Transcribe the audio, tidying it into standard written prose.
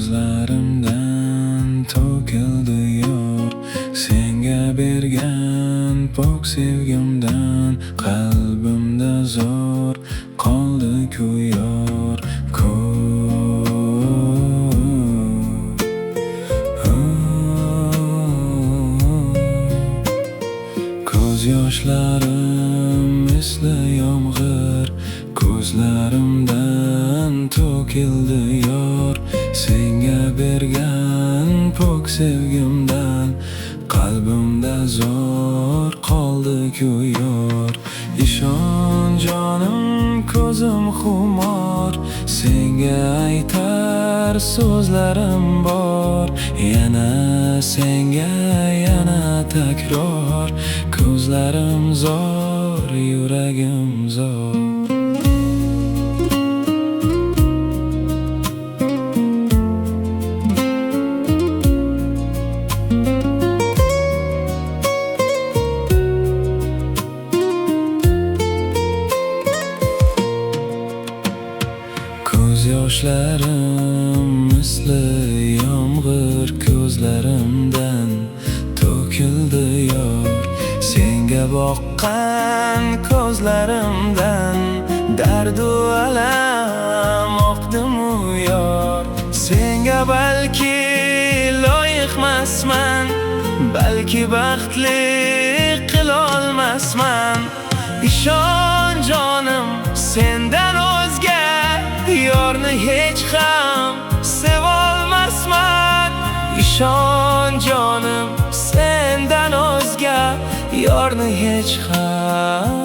Ko'zlarimdan to'kildi yor, senga bergan pok sevgimdan. Qalbimda zo'r qoldi-ku yor, ko'z yoshlarim misli yomg'ir, ko'zlarimdan to'kildi yor, senga bergan pok sevgimdan. Qalbimda zo'r qoldi-ku yor. Ishon jonim, ko'zim xumor, senga aytar so'zlarim bor. Yana senga, yana takror, ko'zlarim zo'r, yuragim zo'r. Ko'z yoshlarim misli yomg'ir, ko'zlarimdan to'kildi yor, senga boqqan ko'zlarimdan dardu alam oqdimu yor. Senga balki loyiqmasman, balki baxtli qilolmasman. Ishon jonim, sendan o'zga yorni hech ham sevolmasman. Ishon jonim, sendan o'zga yorni hech ham